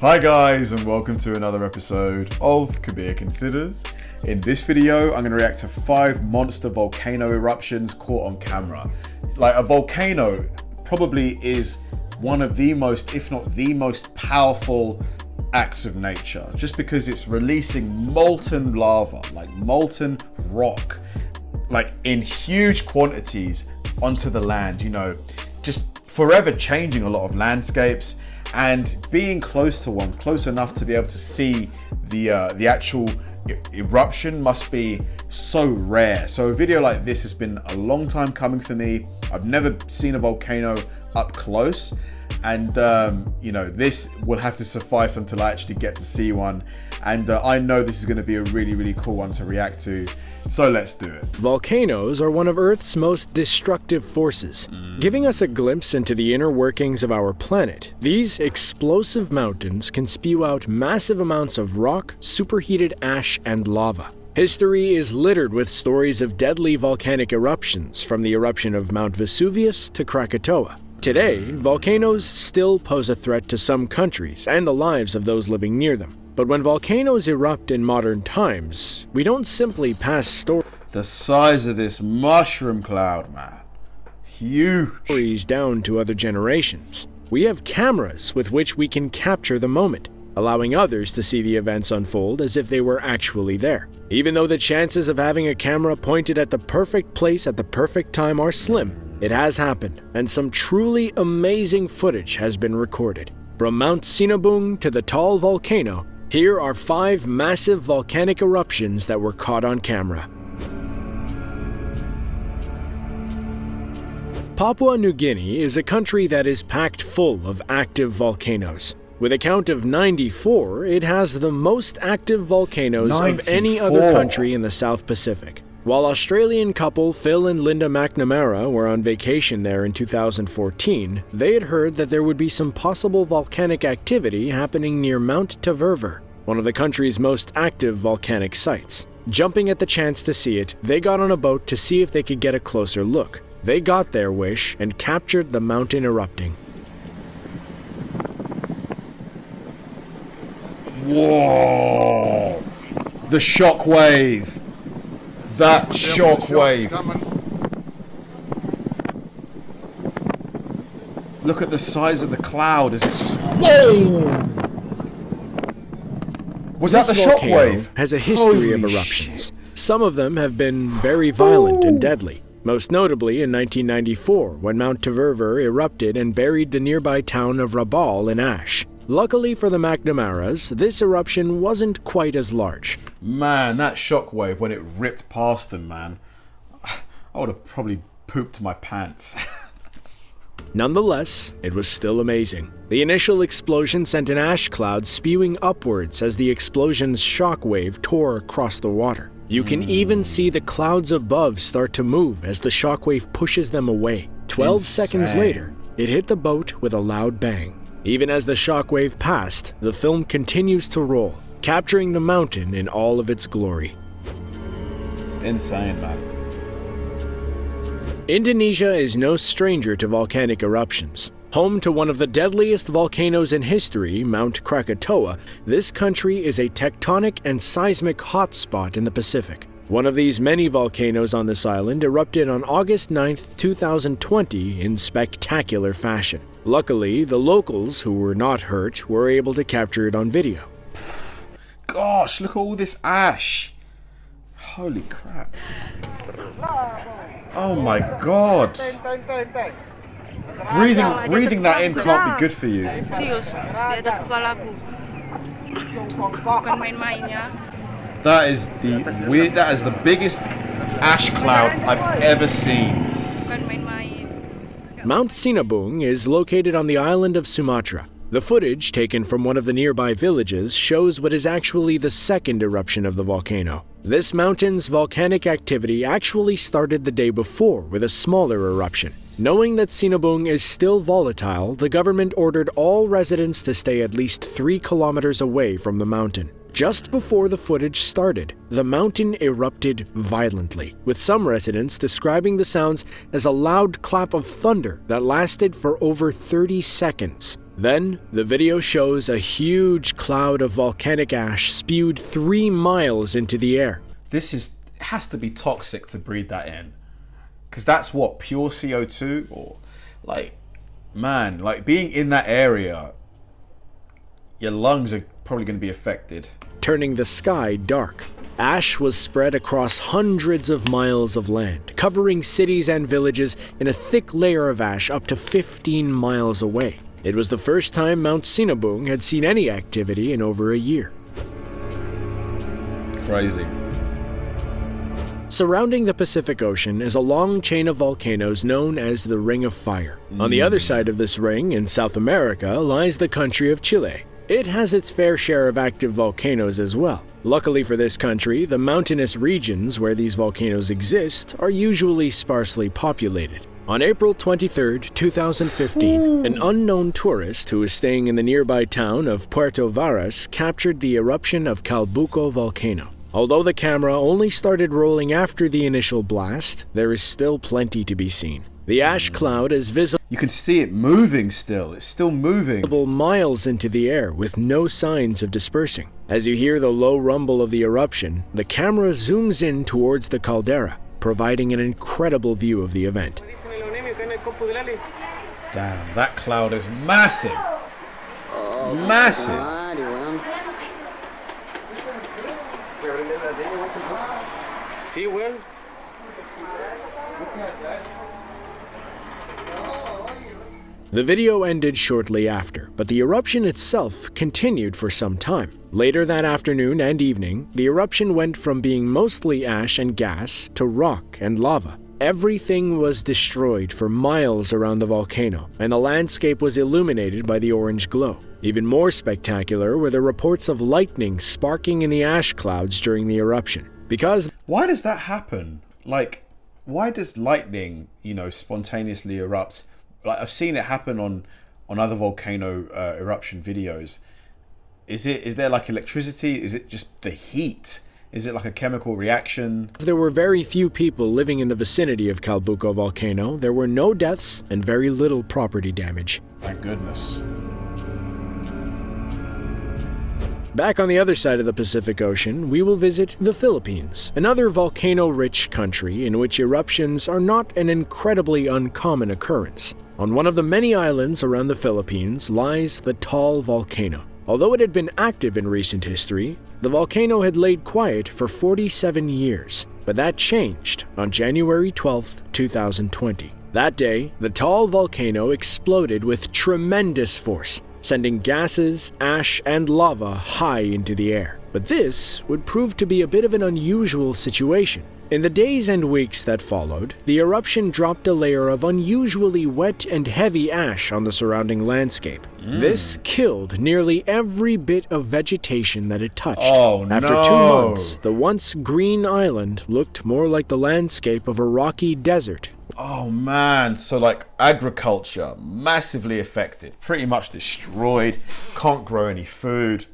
Hi guys, and welcome to another episode of Kabir Considers. In this video, I'm going to react to 5 monster volcano eruptions caught on camera. Like, a volcano probably is one of the most, if not the most powerful acts of nature, just because it's releasing molten lava, like molten rock, like in huge quantities onto the land, you know, just forever changing a lot of landscapes. And being close to one, close enough to be able to see the actual eruption must be so rare. So a video like this has been a long time coming for me. I've never seen a volcano up close, and you know, this will have to suffice until I actually get to see one. And I know this is going to be a really cool one to react to. So let's do it. Volcanoes are one of Earth's most destructive forces. Giving us a glimpse into the inner workings of our planet, these explosive mountains can spew out massive amounts of rock, superheated ash, and lava. History is littered with stories of deadly volcanic eruptions, from the eruption of Mount Vesuvius to Krakatoa. Today, volcanoes still pose a threat to some countries and the lives of those living near them. But when volcanoes erupt in modern times, we don't simply pass stories. The size of this mushroom cloud, man. Huge. Down to other generations. We have cameras with which we can capture the moment, allowing others to see the events unfold as if they were actually there. Even though the chances of having a camera pointed at the perfect place at the perfect time are slim, it has happened, and some truly amazing footage has been recorded. From Mount Sinabung to the Taal volcano, here are 5 massive volcanic eruptions that were caught on camera. Papua New Guinea is a country that is packed full of active volcanoes. With a count of 94, it has the most active volcanoes of any other country in the South Pacific. While Australian couple Phil and Linda McNamara were on vacation there in 2014, they had heard that there would be some possible volcanic activity happening near Mount Taver, one of the country's most active volcanic sites. Jumping at the chance to see it, they got on a boat to see if they could get a closer look. They got their wish and captured the mountain erupting. Whoa! The shockwave! That shockwave! Look at the size of the cloud as it's just... Whoa! Was that the shockwave? Has a history of eruptions. Some of them have been very violent and deadly. Most notably in 1994, when Mount Taver erupted and buried the nearby town of Rabaul in ash. Luckily for the McNamaras, this eruption wasn't quite as large. Man, that shockwave when it ripped past them, man. I would have probably pooped my pants. Nonetheless, it was still amazing. The initial explosion sent an ash cloud spewing upwards as the explosion's shockwave tore across the water. You can even see the clouds above start to move as the shockwave pushes them away. 12 seconds later, it hit the boat with a loud bang. Even as the shockwave passed, the film continues to roll, capturing the mountain in all of its glory. Insane, man. Indonesia is no stranger to volcanic eruptions. Home to one of the deadliest volcanoes in history, Mount Krakatoa, this country is a tectonic and seismic hotspot in the Pacific. One of these many volcanoes on this island erupted on August 9, 2020 in spectacular fashion. Luckily, the locals, who were not hurt, were able to capture it on video. Gosh, look at all this ash. Holy crap. Oh my god. Breathing that in can't be good for you. That is the biggest ash cloud I've ever seen. Mount Sinabung is located on the island of Sumatra. The footage taken from one of the nearby villages shows what is actually the second eruption of the volcano. This mountain's volcanic activity actually started the day before with a smaller eruption. Knowing that Sinabung is still volatile, the government ordered all residents to stay at least 3 kilometers away from the mountain. Just before the footage started, the mountain erupted violently, with some residents describing the sounds as a loud clap of thunder that lasted for over 30 seconds. Then, the video shows a huge cloud of volcanic ash spewed 3 miles into the air. It has to be toxic to breathe that in. Because that's what, pure CO2? Or, like, man, like being in that area, your lungs are probably going to be affected. Turning the sky dark. Ash was spread across hundreds of miles of land, covering cities and villages in a thick layer of ash up to 15 miles away. It was the first time Mount Sinabung had seen any activity in over a year. Crazy. Surrounding the Pacific Ocean is a long chain of volcanoes known as the Ring of Fire. On the other side of this ring, in South America, lies the country of Chile. It has its fair share of active volcanoes as well. Luckily for this country, the mountainous regions where these volcanoes exist are usually sparsely populated. On April 23, 2015, an unknown tourist who was staying in the nearby town of Puerto Varas captured the eruption of Calbuco Volcano. Although the camera only started rolling after the initial blast, there is still plenty to be seen. The ash cloud is visible. You can see it moving still. It's still moving. Miles into the air with no signs of dispersing. As you hear the low rumble of the eruption, the camera zooms in towards the caldera, providing an incredible view of the event. Damn, that cloud is massive. Massive. Sí, weón. The video ended shortly after, but the eruption itself continued for some time. Later that afternoon and evening, the eruption went from being mostly ash and gas to rock and lava. Everything was destroyed for miles around the volcano, and the landscape was illuminated by the orange glow. Even more spectacular were the reports of lightning sparking in the ash clouds during the eruption. Because why does that happen? Like, why does lightning, spontaneously erupt? Like, I've seen it happen on other volcano eruption videos. Is there like electricity? Is it just the heat? Is it like a chemical reaction? There were very few people living in the vicinity of Calbuco Volcano. There were no deaths and very little property damage. Thank goodness. Back on the other side of the Pacific Ocean, we will visit the Philippines, another volcano-rich country in which eruptions are not an incredibly uncommon occurrence. On one of the many islands around the Philippines lies the Taal Volcano. Although it had been active in recent history, the volcano had laid quiet for 47 years. But that changed on January 12, 2020. That day, the Taal Volcano exploded with tremendous force, sending gases, ash, and lava high into the air. But this would prove to be a bit of an unusual situation. In the days and weeks that followed, the eruption dropped a layer of unusually wet and heavy ash on the surrounding landscape. This killed nearly every bit of vegetation that it touched. After 2 months, the once green island looked more like the landscape of a rocky desert. Oh man, so like agriculture massively affected, pretty much destroyed, can't grow any food.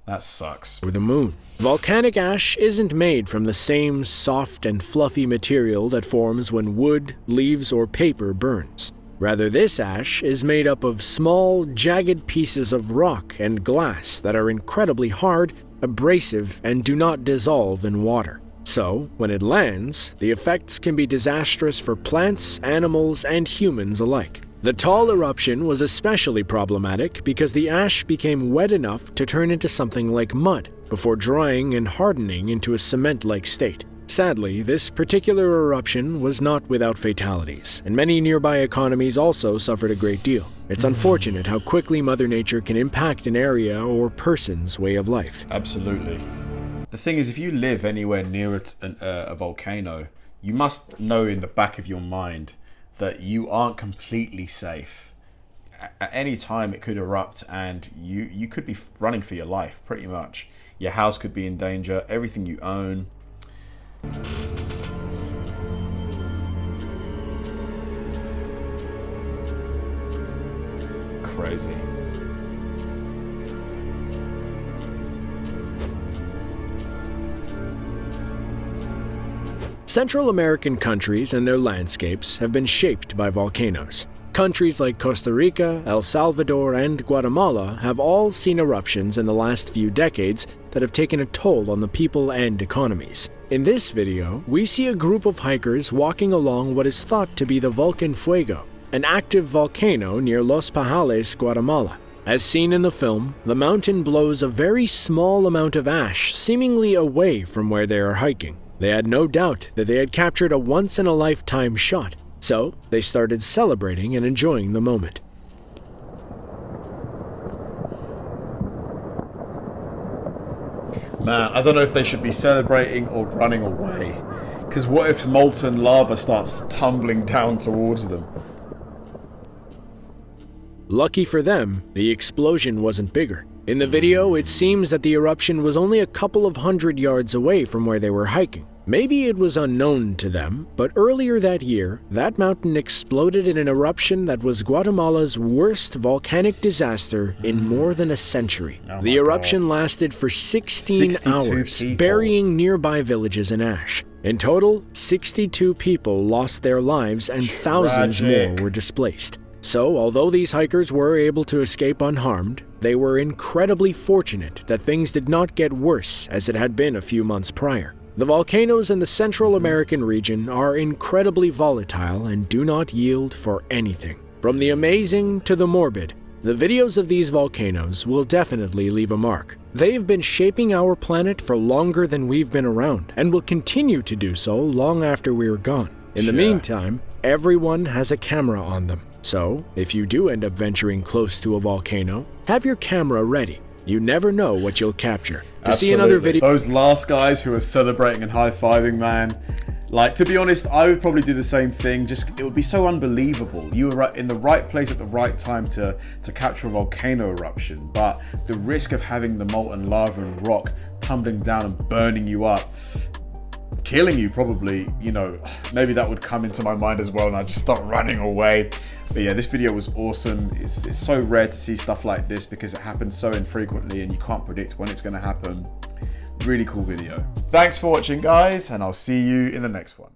That sucks. Or the moon. Volcanic ash isn't made from the same soft and fluffy material that forms when wood, leaves, or paper burns. Rather, this ash is made up of small, jagged pieces of rock and glass that are incredibly hard, abrasive, and do not dissolve in water. So, when it lands, the effects can be disastrous for plants, animals, and humans alike. The Taal eruption was especially problematic because the ash became wet enough to turn into something like mud before drying and hardening into a cement-like state. Sadly, this particular eruption was not without fatalities, and many nearby economies also suffered a great deal. It's unfortunate how quickly Mother Nature can impact an area or person's way of life. Absolutely. The thing is, if you live anywhere near a volcano, you must know in the back of your mind that you aren't completely safe. At any time it could erupt and you could be running for your life, pretty much. Your house could be in danger, everything you own. Crazy. Central American countries and their landscapes have been shaped by volcanoes. Countries like Costa Rica, El Salvador, and Guatemala have all seen eruptions in the last few decades that have taken a toll on the people and economies. In this video, we see a group of hikers walking along what is thought to be the Volcan Fuego, an active volcano near Los Pajales, Guatemala. As seen in the film, the mountain blows a very small amount of ash seemingly away from where they are hiking. They had no doubt that they had captured a once-in-a-lifetime shot, so they started celebrating and enjoying the moment. Man, I don't know if they should be celebrating or running away. Because what if molten lava starts tumbling down towards them? Lucky for them, the explosion wasn't bigger. In the video, it seems that the eruption was only a couple of 100 yards away from where they were hiking. Maybe it was unknown to them, but earlier that year, that mountain exploded in an eruption that was Guatemala's worst volcanic disaster in more than a century. The eruption lasted for 16 hours, burying nearby villages in ash. In total, 62 people lost their lives and thousands more were displaced. So, although these hikers were able to escape unharmed, they were incredibly fortunate that things did not get worse as it had been a few months prior. The volcanoes in the Central American region are incredibly volatile and do not yield for anything. From the amazing to the morbid, the videos of these volcanoes will definitely leave a mark. They've been shaping our planet for longer than we've been around, and will continue to do so long after we're gone. In the meantime, everyone has a camera on them. So, if you do end up venturing close to a volcano, have your camera ready. You never know what you'll capture. To see another video. Those last guys who are celebrating and high-fiving, man. Like, to be honest, I would probably do the same thing. Just, it would be so unbelievable. You were in the right place at the right time to capture a volcano eruption. But the risk of having the molten lava and rock tumbling down and burning you up, killing you probably, you know, maybe that would come into my mind as well and I'd just start running away. But yeah, this video was awesome. It's so rare to see stuff like this because it happens so infrequently and you can't predict when it's going to happen. Really cool video. Thanks for watching, guys, and I'll see you in the next one.